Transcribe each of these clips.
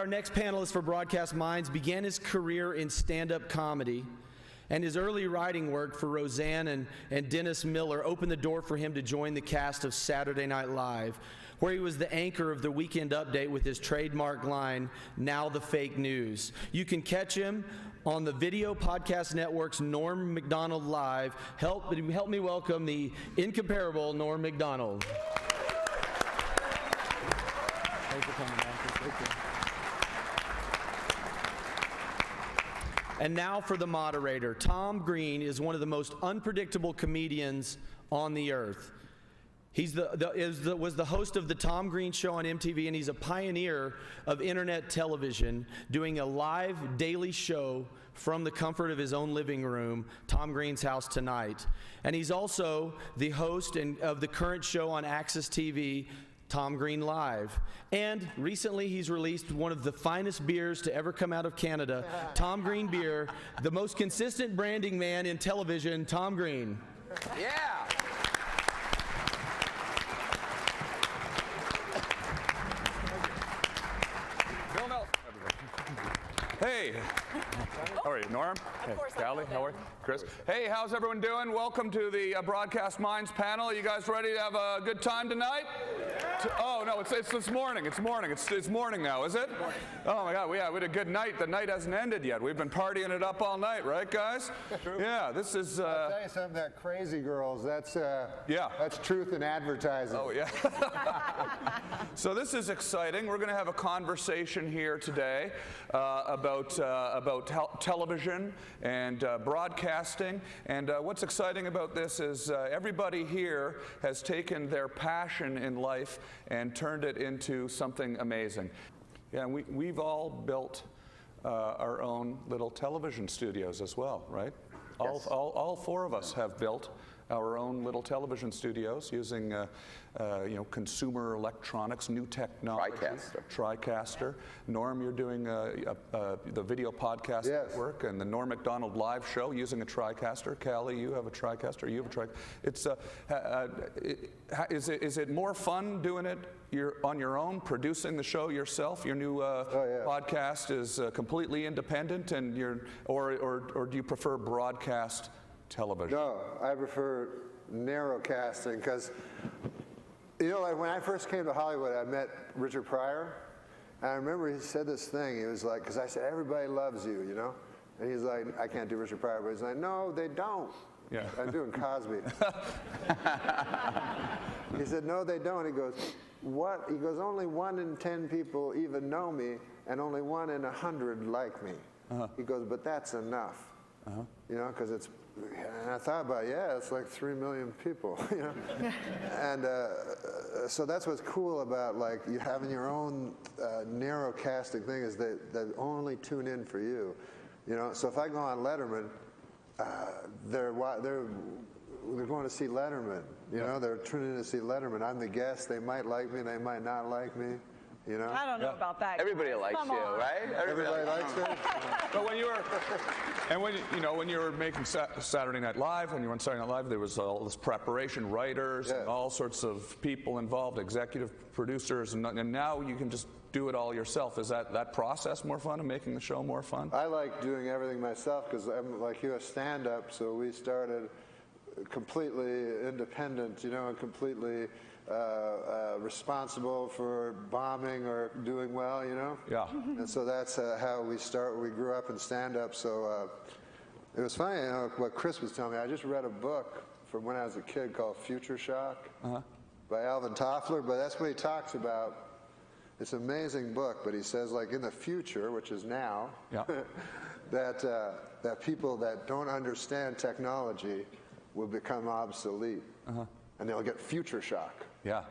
Our next panelist for Broadcast Minds began his career in stand-up comedy, and his early writing work for Roseanne and Dennis Miller opened the door for him to join the cast of Saturday Night Live, where he was the anchor of the Weekend Update with his trademark line, "Now the Fake News." You can catch him on the Video Podcast Network's Norm Macdonald Live. Help me welcome the incomparable Norm Macdonald. Thanks for coming, man. Thank you. And now for the moderator. Tom Green is one of the most unpredictable comedians on the earth. He's was the host of the Tom Green Show on MTV, and he's a pioneer of internet television, doing a live daily show from the comfort of his own living room, Tom Green's House Tonight. And he's also the host of the current show on Access TV, Tom Green Live. And recently he's released one of the finest beers to ever come out of Canada, Tom Green Beer, the most consistent branding man in television, Tom Green. Yeah. Bill Nelson. Hey. How are you, Norm? Of course. Callie, how are you? Criss. Hey, how's everyone doing? Welcome to the Broadcast Minds panel. You guys ready to have a good time tonight? Oh, no, it's this morning. It's morning. It's morning now, is it? Oh, my God. We had a good night. The night hasn't ended yet. We've been partying it up all night, right, guys? True. Yeah, this is... I'll tell you something, that Crazy Girls, that's truth in advertising. Oh, yeah. So this is exciting. We're going to have a conversation here today about television and broadcasting. And what's exciting about this is everybody here has taken their passion in life and turned it into something amazing. Yeah, we've all built our own little television studios as well, right? Yes. All four of us have built our own little television studios using consumer electronics, new technology. TriCaster. Norm, you're doing the video podcast network and the Norm Macdonald Live show using a TriCaster. Callie, you have a TriCaster. You have a TriCaster. Is it more fun doing it on your own, producing the show yourself? Your new podcast is completely independent, and or do you prefer broadcast television? No, I prefer narrowcasting because, like when I first came to Hollywood, I met Richard Pryor, and I remember he said this thing. He was like, because I said, everybody loves you, And he's like, I can't do Richard Pryor, but he's like, no, they don't. Yeah. I'm doing Cosby. He said, no, they don't. He goes, what? He goes, only 1 in 10 people even know me, and only 1 in 100 like me. He goes, but that's enough. Because it's, and I thought about, it's like 3 million people, And so that's what's cool about like you having your own narrow casting thing is they only tune in for you, So if I go on Letterman, they're going to see Letterman, They're tuning in to see Letterman. I'm the guest. They might like me. They might not like me. I don't know about that. Everybody likes you, right? Everybody likes you. But when you were making Saturday Night Live, when you were on Saturday Night Live, there was all this preparation, writers, and all sorts of people involved, executive producers, and now you can just do it all yourself. Is that process more fun and making the show more fun? I like doing everything myself because I'm like you, a stand-up. So we started completely independent, and completely responsible for bombing or doing well, Yeah. And so that's how we start. We grew up in stand-up, so it was funny, what Criss was telling me. I just read a book from when I was a kid called Future Shock by Alvin Toffler, but that's what he talks about. It's an amazing book, but he says, like, in the future, which is now, that people that don't understand technology will become obsolete, and they'll get future shock. Yeah.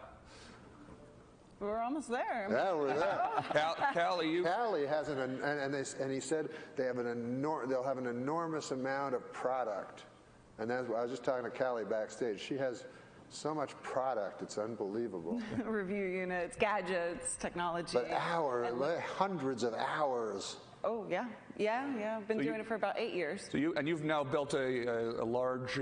We're almost there. Yeah, we're there. Callie, has and he said they'll have an enormous amount of product, and I was just talking to Callie backstage. She has so much product, it's unbelievable. Review units, gadgets, technology. But hundreds of hours. Oh, yeah. I've been doing it for about 8 years. So you've now built a large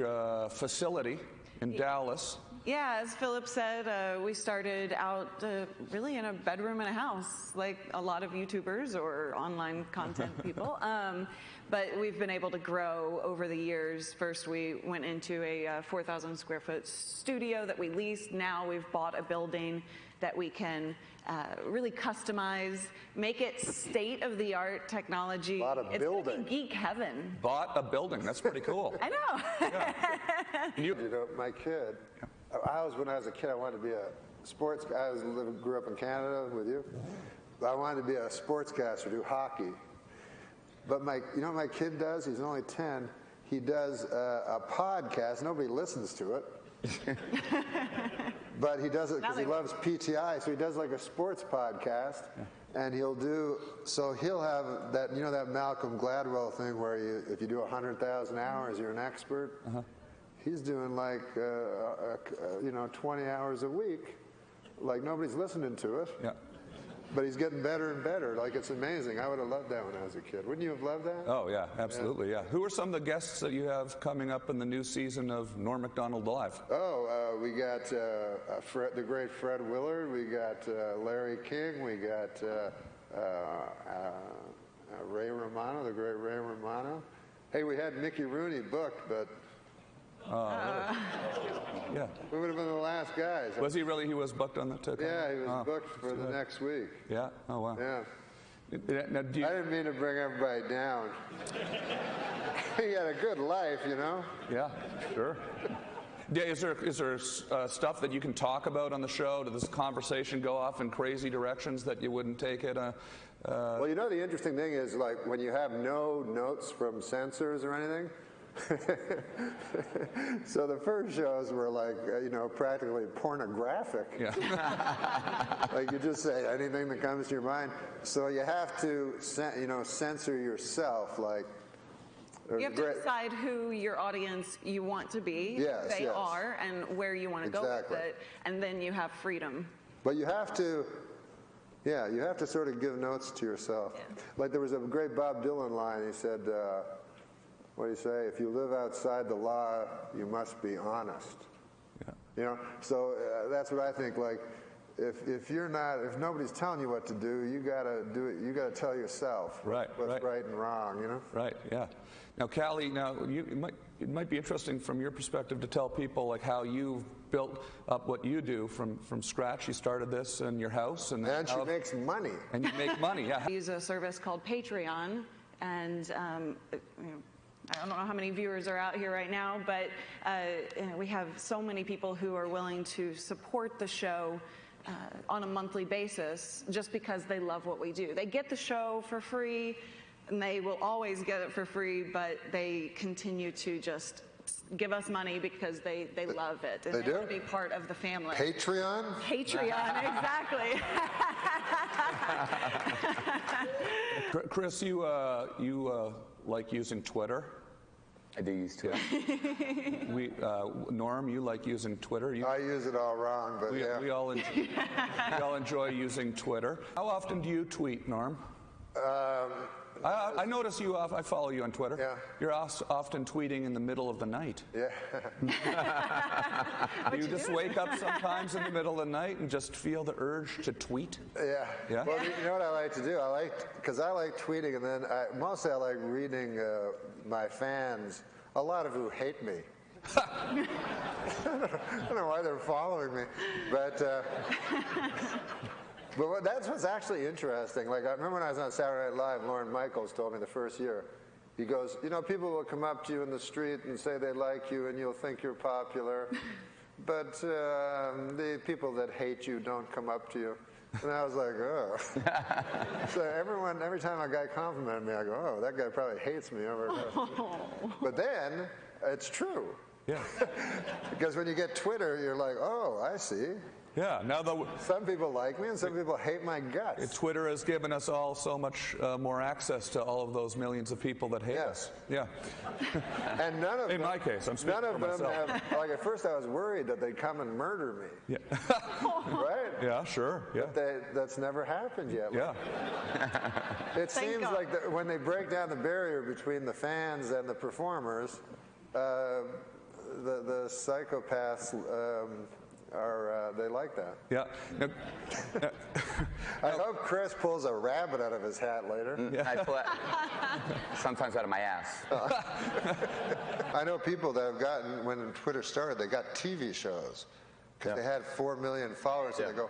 facility in Dallas. Yeah, as Philip said, we started out really in a bedroom in a house, like a lot of YouTubers or online content people. But we've been able to grow over the years. First, we went into a 4,000 square foot studio that we leased. Now we've bought a building that we can really customize, make it state-of-the-art technology. Bought a it's gonna building. be geek heaven. Bought a building. That's pretty cool. I know. You know, my kid, when I was a kid, I wanted to be a sports guy. Grew up in Canada with you. I wanted to be a sportscaster, do hockey. But you know what my kid does? He's only 10. He does a podcast. Nobody listens to it. But he does it because he loves PTI, so he does like a sports podcast, and he'll have that, you know, that Malcolm Gladwell thing where if you do 100,000 hours, you're an expert. He's doing like, 20 hours a week, like nobody's listening to it. Yeah. But he's getting better and better. Like, it's amazing. I would have loved that when I was a kid. Wouldn't you have loved that? Oh, yeah, absolutely, yeah. Who are some of the guests that you have coming up in the new season of Norm Macdonald Live? Oh, we got the great Fred Willard. We got Larry King. We got Ray Romano, the great Ray Romano. Hey, we had Mickey Rooney booked, but Yeah. we would have been the last guys. Was he really? He was booked on that? Yeah, he was booked for the next week. Yeah? Oh, wow. Yeah. Now, do you, I didn't mean to bring everybody down. He had a good life, you know? yeah, sure. Yeah, is there stuff that you can talk about on the show? Does this conversation go off in crazy directions that you wouldn't take it? Well, you know, the interesting thing is, like, when you have no notes from censors or anything, so the first shows were like, practically pornographic. Yeah. Like, you just say anything that comes to your mind. So you have to, censor yourself. Like, You have to decide who your audience you want to be, Yes, who they yes. are, and where you want to go with Exactly. it, and then you have freedom. But you have to, you have to sort of give notes to yourself. Yeah. Like, there was a great Bob Dylan line. He said, what do you say? If you live outside the law, you must be honest. Yeah. You know, so that's what I think. Like, if nobody's telling you what to do, you gotta do it. You gotta tell yourself Right, what's right and wrong. You know. Right, yeah. Now, Callie, it might be interesting from your perspective to tell people like how you've built up what you do from scratch. You started this in your house, and she makes money. And you make money, yeah. I use a service called Patreon, and I don't know how many viewers are out here right now, but we have so many people who are willing to support the show on a monthly basis just because they love what we do. They get the show for free, and they will always get it for free, but they continue to just give us money because they love it. And they do? want to be part of the family. Patreon? Patreon, exactly. Criss, you like using Twitter? I do use Twitter. Norm, you like using Twitter? I use it all wrong, but yeah. We all enjoy using Twitter. How often do you tweet, Norm? I notice you. I follow you on Twitter. Yeah. You're often tweeting in the middle of the night. Yeah. Do you just wake up sometimes in the middle of the night and just feel the urge to tweet? Yeah. Yeah? Well, you know what I like to do? Because I like tweeting, and then mostly I like reading my fans, a lot of who hate me. I don't know why they're following me, but that's what's actually interesting. Like, I remember when I was on Saturday Night Live, Lorne Michaels told me the first year, he goes, people will come up to you in the street and say they like you and you'll think you're popular, but the people that hate you don't come up to you. And I was like, oh. So every time a guy complimented me, I go, oh, that guy probably hates me over there. But then, it's true. Yeah. Because when you get Twitter, you're like, oh, I see. Yeah. Now Some people like me and some people hate my guts. Twitter has given us all so much more access to all of those millions of people that hate us. Yeah. And none of In them, my case, I'm speaking none of for them myself. have, like, at first I was worried that they'd come and murder me. Yeah. Right? Yeah, sure. Yeah. That's never happened yet. Yeah. It Thank seems God. like when they break down the barrier between the fans and the performers, the psychopaths they like that. Yeah. I hope Criss pulls a rabbit out of his hat later. I pull that sometimes out of my ass. I know people that have gotten, when Twitter started, they got TV shows because they had 4 million followers, and they go,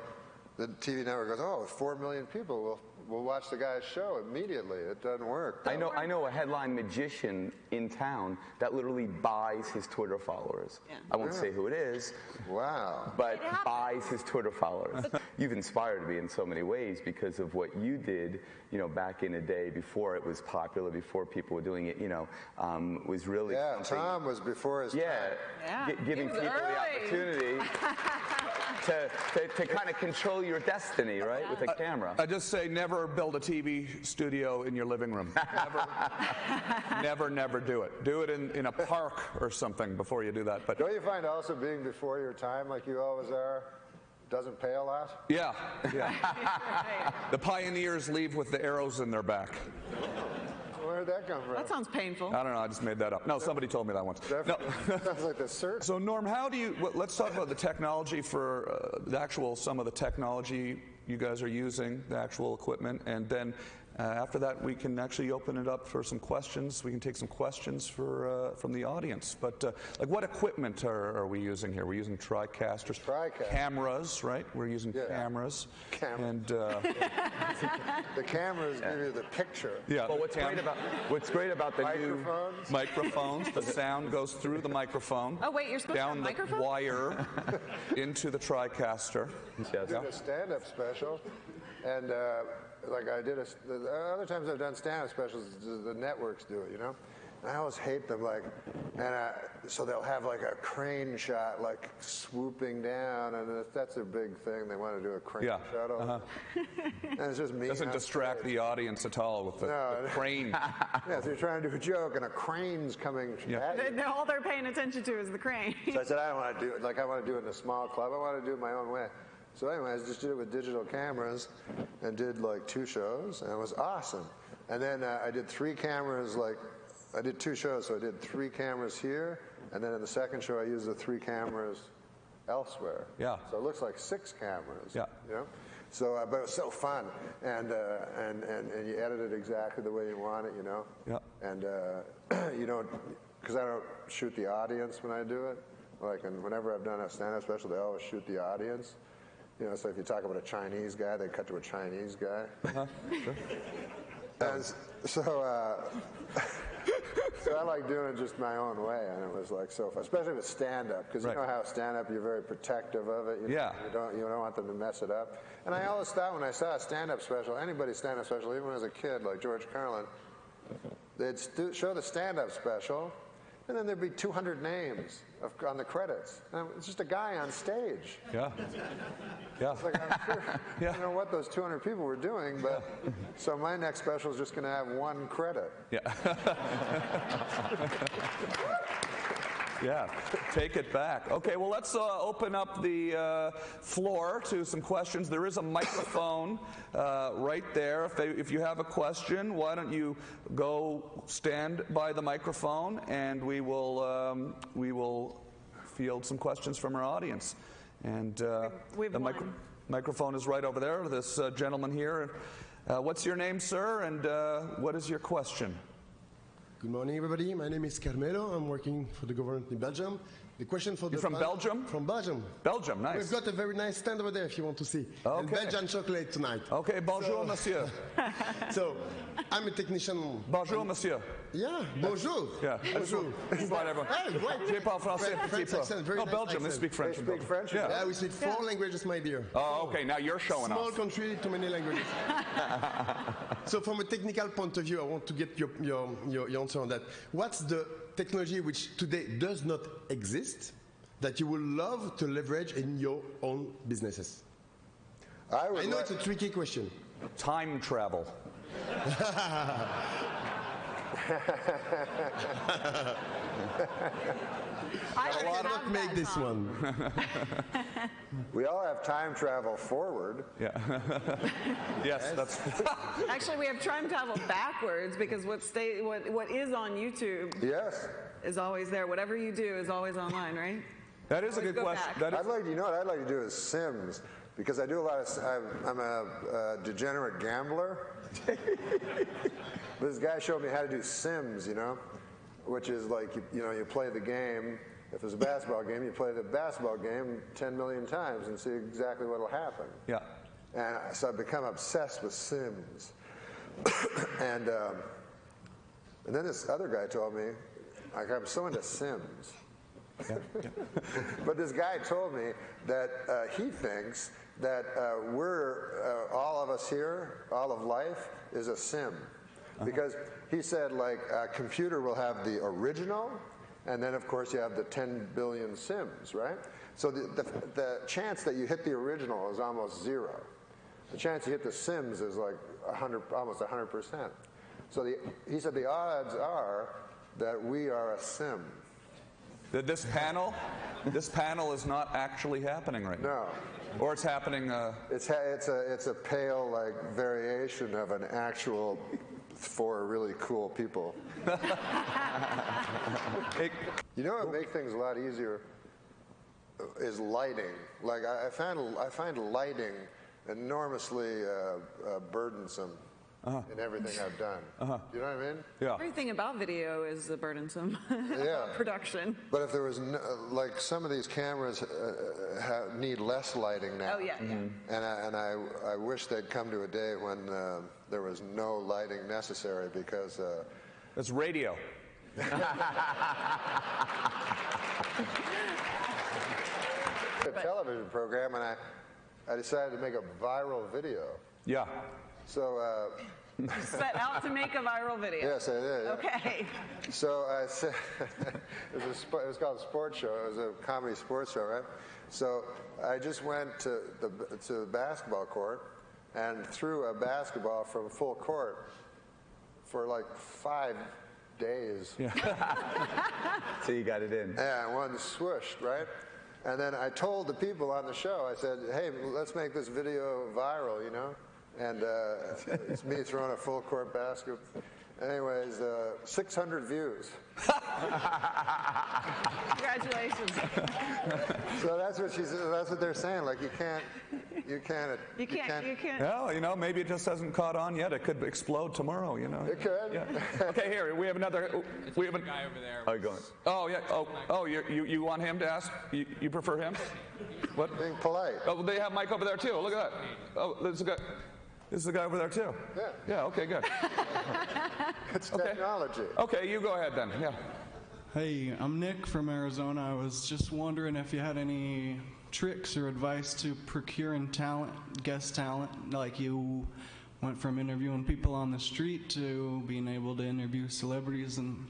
the TV network goes, oh, 4 million people will watch the guy's show immediately. It doesn't work. I know a headline magician in town that literally buys his Twitter followers. Yeah. I won't say who it is. Wow. But buys his Twitter followers. You've inspired me in so many ways because of what you did, back in the day before it was popular, before people were doing it, was really something. Tom was before his time. Yeah. Giving people the opportunity to kind of control your destiny, right, with a camera. I just say never build a TV studio in your living room. Never do it. Do it in a park or something before you do that. But Don't you find also being before your time, like you always are, doesn't pay a lot? yeah. The pioneers leave with the arrows in their back. Where did that come from? That sounds painful. I don't know. I just made that up. No, somebody told me that once. No. Sounds like the search. So Norm, let's talk about the technology for some of the technology you guys are using, the actual equipment, and then after that we can actually open it up for some questions. We can take some questions from the audience. But like, what equipment are we using here? We're using TriCasters, cameras, right? We're using cameras. And the cameras give you the picture. yeah. Well, what's great about the new Microphones. The sound goes through the microphone. Oh, wait, you're supposed to have a down the microphone? wire into the TriCaster. I did a stand-up special, and like I did the other times I've done stand-up specials, the networks do it, And I always hate them, so they'll have like a crane shot, like swooping down, and that's their big thing. They want to do a crane shot over. And it's just me. Doesn't distract the audience at all with the crane. Yeah, so you're trying to do a joke, and a crane's coming at you. All they're paying attention to is the crane. So I said, I don't want to do it. Like, I want to do it in a small club. I want to do it my own way. So anyway, I just did it with digital cameras and did like 2 shows, and it was awesome. And then I did 3 cameras, I did 2 shows, so I did 3 cameras here, and then in the second show I used the 3 cameras elsewhere. Yeah. So it looks like 6 cameras. Yeah. So, but it was so fun, and you edit it exactly the way you want it, Yeah. And you don't, because I don't shoot the audience when I do it. And whenever I've done a stand-up special, they always shoot the audience. So if you talk about a Chinese guy, they cut to a Chinese guy. Sure. And so I like doing it just my own way, and it was like so fun, especially with stand-up, because you know how stand-up, you're very protective of it. You don't want them to mess it up. And I always thought when I saw a stand-up special, anybody's stand-up special, even when I was a kid, like George Carlin, they'd show the stand-up special, and then there'd be 200 names on the credits. And it's just a guy on stage. Yeah. It's like, I'm sure, I don't know what those 200 people were doing, but so my next special is just going to have 1 credit. Yeah. Yeah, take it back. Okay, well, let's open up the floor to some questions. There is a microphone right there. If you have a question, why don't you go stand by the microphone, and we will field some questions from our audience. And the microphone is right over there. This gentleman here. What's your name, sir, and what is your question? Good morning, everybody. My name is Carmelo. I'm working for the government in Belgium. The question for You're from Belgium? From Belgium. Belgium, nice. We've got a very nice stand over there if you want to see. Okay. And Belgian chocolate tonight. Okay, bonjour, monsieur. So, I'm a technician. Bonjour, monsieur. Yeah, bonjour. Yeah, bonjour. Invite everyone. Hey, great. Je parle français, petit peu. Accent, very No, nice Belgium, they accent. speak French. They speak French? Yeah, we speak 4 languages, my dear. Oh, okay, now you're showing Small off. country, too many languages. So from a technical point of view, I want to get your answer on that. What's the technology which today does not exist that you would love to leverage in your own businesses? I know it's a tricky question. Time travel. I cannot make this one. We all have time travel forward. Yeah. Yes, that's. Actually, we have time travel backwards because what is on YouTube Yes. is always there. Whatever you do is always online, right? That is a good Go question. back. That is, I'd like, you know what I'd like to do is Sims, because I do a lot of, I'm a degenerate gambler. This guy showed me how to do Sims, you know, which is like, you know, you play the game. If it's a basketball game, you play the basketball game 10 million times and see exactly what will happen. yeah. And so I've become obsessed with Sims. and then this other guy told me, like, I'm so into Sims. But this guy told me that he thinks that we're, all of us here, all of life is a sim. Because he said, like, a computer will have the original, and then, of course, you have the 10 billion sims, right? So the chance that you hit the original is almost zero. The chance you hit the sims is like almost 100%. So he said the odds are that we are a sim. This panel is not actually happening right now. No. Or it's happening. It's a pale, like, variation of an actual four really cool people. You know what would make things a lot easier is lighting. Like, I find lighting enormously burdensome in everything I've done. You know what I mean? Yeah. Everything about video is burdensome. Yeah. Production. But if there was, like, some of these cameras need less lighting now. Oh, yeah. And I wish they'd come to a day when there was no lighting necessary, because It's radio. a television program, and I decided to make a viral video. Yeah. So Set out to make a viral video. yes, I did. Yeah. Okay. So I said, it was called a sports show. It was a comedy sports show, right? So I just went to the basketball court and threw a basketball from full court for like 5 days. Yeah. So you got it in. And one swooshed, right? And then I told the people on the show, I said, hey, let's make this video viral, you know? And it's me throwing a full court basket. Anyways, 600 views. Congratulations. So that's what that's what they're saying. Like, you can't. You can't. Well, you know, maybe it just hasn't caught on yet. It could explode tomorrow, you know. It could. Yeah. Okay, here, we have another. We have a guy over there. Oh, go on. Oh, yeah. Oh, you want him to ask? You prefer him? What? Being polite. Oh, they have Mike over there too. Look at that. Oh, there's a guy. This is the guy over there too. Yeah. Yeah. Okay. Good. It's technology. Okay, you go ahead then. Yeah. Hey, I'm Nick from Arizona. I was just wondering if you had any tricks or advice to procuring talent, guest talent, like you went from interviewing people on the street to being able to interview celebrities, and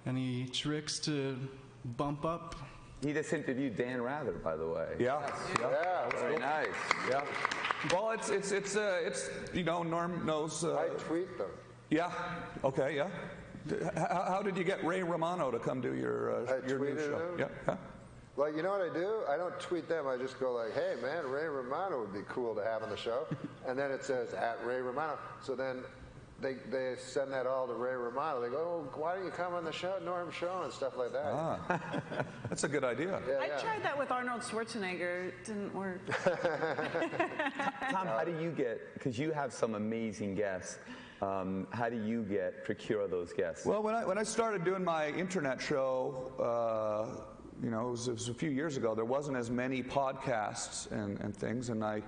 any tricks to bump up? He just interviewed Dan Rather, by the way. Yeah. Yeah. Very nice. Yeah. Well, it's you know, Norm knows. I tweet them. Yeah. Okay. Yeah. How did you get Ray Romano to come do your new tweeted show? him? Yeah. Huh? Like, you know what I do? I don't tweet them. I just go like, hey, man, Ray Romano would be cool to have on the show. And then it says at Ray Romano. So then they send that all to Ray Romano. They go, oh, why don't you come on the show, Norm Show, and stuff like that. That's a good idea. Yeah, I yeah. tried that with Arnold Schwarzenegger. It didn't work. Tom, how do you get, because you have some amazing guests, how do you procure those guests? Well, when I started doing my internet show, you know, it was a few years ago. There wasn't as many podcasts and things, and I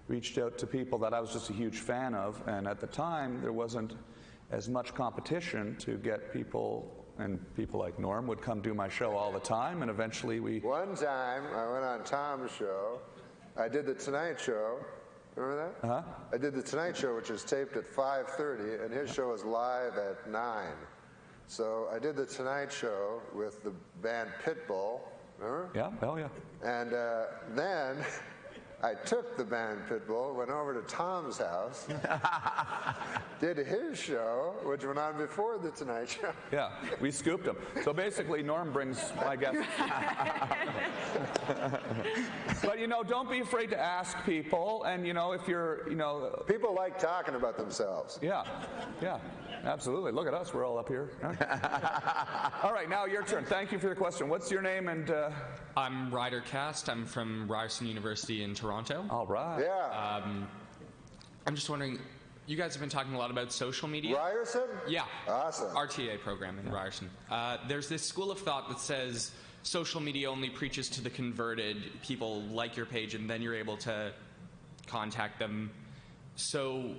reached out to people that I was just a huge fan of, and at the time there wasn't as much competition to get people, and people like Norm would come do my show all the time, and eventually we... One time, I went on Tom's show. I did the Tonight Show. Remember that? Uh-huh. I did the Tonight Show, which is taped at 5:30, and his show is live at 9. So I did the Tonight Show with the band Pitbull. Remember? Yeah, hell yeah. And then I took the band Pitbull, went over to Tom's house, did his show, which went on before the Tonight Show. Yeah, we scooped him. So basically, Norm brings my guests. But don't be afraid to ask people. And if you're, People like talking about themselves. Yeah, absolutely. Look at us, we're all up here. All right, now your turn. Thank you for your question. What's your name and? I'm Ryder Cast. I'm from Ryerson University in Toronto. All right. Yeah. I'm just wondering, you guys have been talking a lot about social media. Ryerson? Yeah. Awesome. RTA program in Ryerson. There's this school of thought that says social media only preaches to the converted. People like your page and then you're able to contact them. So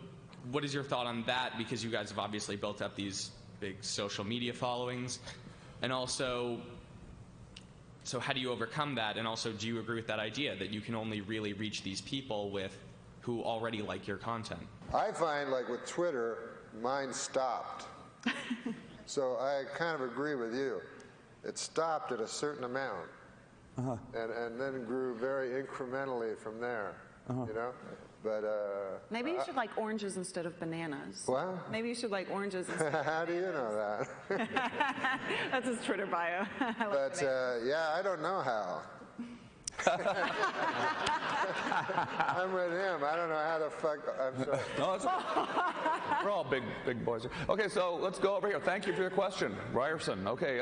what is your thought on that? Because you guys have obviously built up these big social media followings. And also, so how do you overcome that? And also, do you agree with that idea that you can only really reach these people who already like your content? I find, like with Twitter, mine stopped. So I kind of agree with you. It stopped at a certain amount, and then grew very incrementally from there. But Maybe you should like oranges instead of bananas. What? Maybe you should like oranges instead of how do you know that? That's his Twitter bio. But yeah, I don't know how. I'm with him. I don't know how the fuck. I'm sorry. No, it's we're all big boys here. Okay, so let's go over here. Thank you for your question, Ryerson. Okay,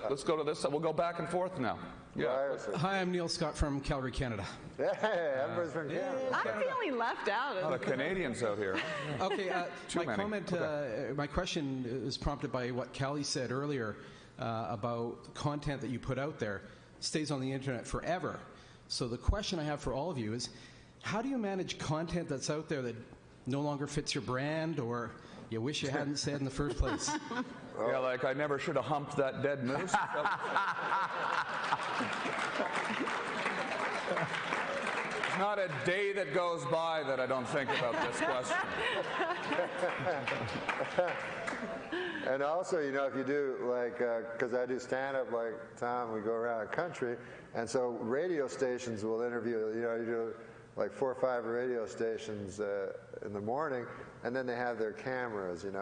let's go to this. We'll go back and forth now. Yeah. Ryerson. Hi, I'm Neil Scott from Calgary, Canada. Hey, everybody's from Canada. I'm feeling left out. A lot of Canadians out here. Okay, Too my many. comment, Okay. my question is prompted by what Callie said earlier about content that you put out there stays on the internet forever. So the question I have for all of you is, how do you manage content that's out there that no longer fits your brand or you wish you hadn't said in the first place? Yeah, like I never should have humped that dead moose. There's not a day that goes by that I don't think about this question. And also, if you do, like, because I do stand-up like Tom, we go around the country, and so radio stations will interview, you do like 4 or 5 radio stations in the morning, and then they have their cameras, and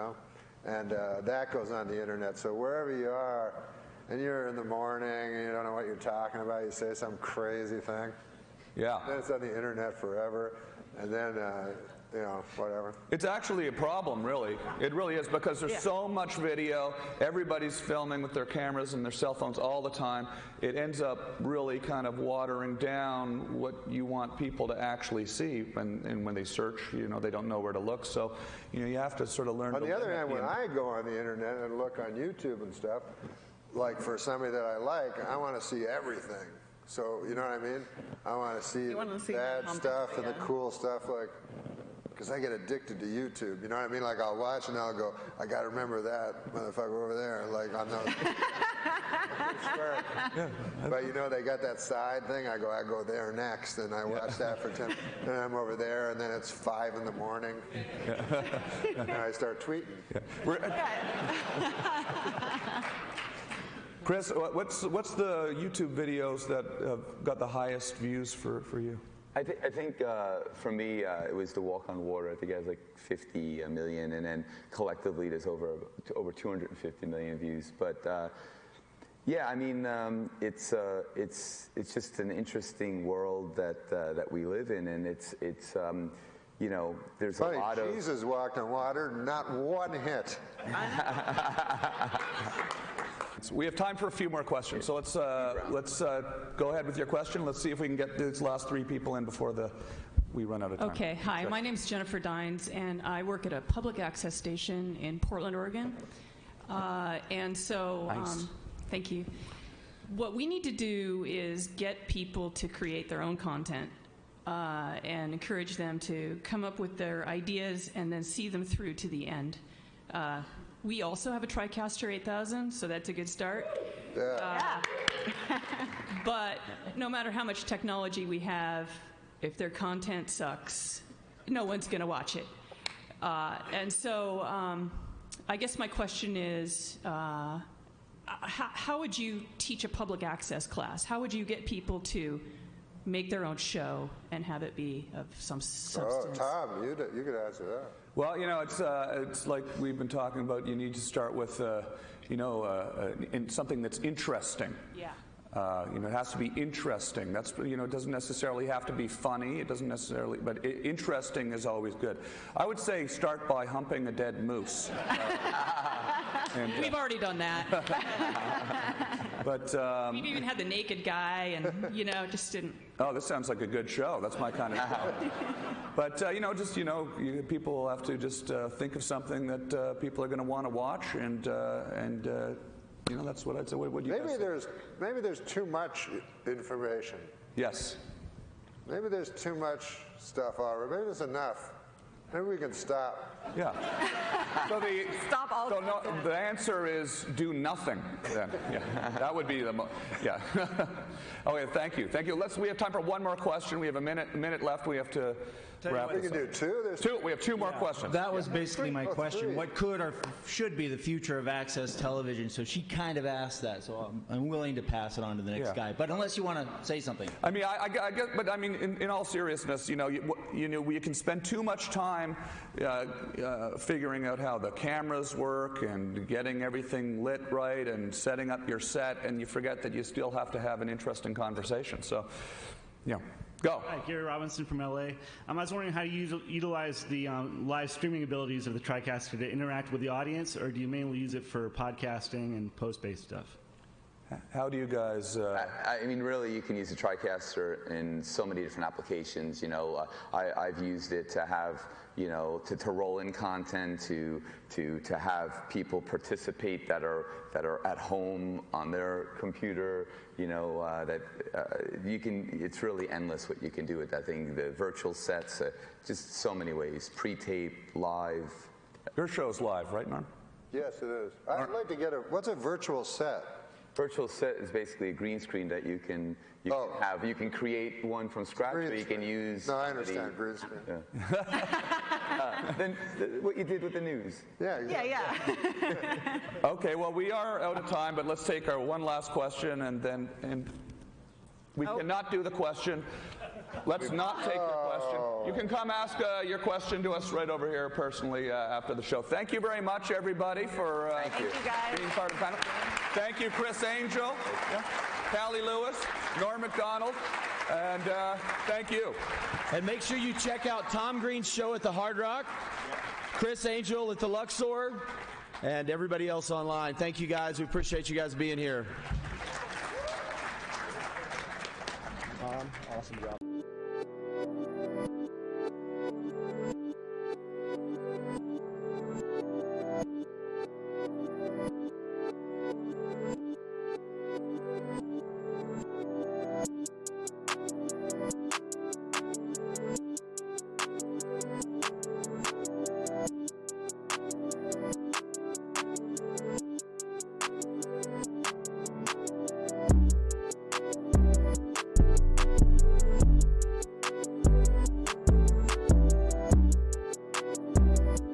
that goes on the internet. So wherever you are, and you're in the morning, and you don't know what you're talking about, you say some crazy thing. Yeah. Then it's on the internet forever, and then, whatever. It's actually a problem, really. It really is, because there's so much video. Everybody's filming with their cameras and their cell phones all the time. It ends up really kind of watering down what you want people to actually see. And when they search, they don't know where to look. So, you have to sort of learn. On the other hand, when I go on the internet and look on YouTube and stuff, like for somebody that I like, I want to see everything. So, you know what I mean? I want to see the bad stuff and the cool stuff, like, because I get addicted to YouTube. You know what I mean? Like, I'll watch and I'll go, I got to remember that motherfucker over there. Like, on those. But, they got that side thing. I go there next, and I watch that for 10 and I'm over there, and then it's 5 in the morning. And I start tweeting. Criss, what's the YouTube videos that have got the highest views for you? I think for me, it was The Walk on Water. I think it has like 50 million, and then collectively there's over 250 million views. But yeah, I mean, it's just an interesting world that we live in, and it's there's Funny, a lot of. Jesus walked on water, not one hit. We have time for a few more questions, so let's go ahead with your question. Let's see if we can get these last 3 people in before we run out of time. Okay, hi, my name's Jennifer Dines, and I work at a public access station in Portland, Oregon. And so, Nice. Thank you. What we need to do is get people to create their own content and encourage them to come up with their ideas and then see them through to the end. We also have a TriCaster 8000, so that's a good start. But no matter how much technology we have, if their content sucks, no one's going to watch it. And so I guess my question is, how would you teach a public access class? How would you get people to make their own show and have it be of some substance? Oh, Tom, you could answer that. Well, it's like we've been talking about. You need to start with, something that's interesting. Yeah. It has to be interesting. That's, it doesn't necessarily have to be funny. It doesn't necessarily, but interesting is always good. I would say start by humping a dead moose. We've already done that. But We've even had the naked guy, and just didn't. Oh, this sounds like a good show. That's my kind of show. But people will have to just think of something that people are going to want to watch, and that's what I'd say. What do you guys think? Maybe there's too much information. Yes. Maybe there's too much stuff already. Maybe there's enough. Maybe we can stop. Yeah. So Stop all the answer is do nothing. Then, yeah, that would be the yeah. Okay, thank you. We have time for one more question. We have a minute left. We have to wrap We this can up. do two. We have two more questions. That was basically my question. three. What could or should be the future of access television? So she kind of asked that, so I'm willing to pass it on to the next guy. But unless you want to say something. I mean, I guess, but I mean, in all seriousness, you can spend too much time figuring out how the cameras work and getting everything lit right and setting up your set, and you forget that you still have to have an interesting conversation. So, go. Hi, Gary Robinson from LA. I was wondering how you utilize the live streaming abilities of the TriCaster to interact with the audience, or do you mainly use it for podcasting and post-based stuff? How do you guys? I mean, really, you can use the TriCaster in so many different applications. I've used it to have, to roll in content, to have people participate that are at home on their computer. You can. It's really endless what you can do with that thing. The virtual sets, just so many ways. Pre-tape, live. Your show's live, right, Norm? Yes, it is. I'd like to get what's a virtual set? Virtual set is basically a green screen that you can have. You can create one from scratch, or you can use. No, I understand green screen. Yeah. Then what you did with the news. Yeah. Okay, well, we are out of time, but let's take our one last question, and we cannot do the question. Let's not take your question. You can come ask your question to us right over here personally after the show. Thank you very much, everybody, for being part of the panel. Thank you, Criss Angel, Callie Lewis, Norm Macdonald, and thank you. And make sure you check out Tom Green's show at the Hard Rock, Criss Angel at the Luxor, and everybody else online. Thank you, guys. We appreciate you guys being here. Awesome job.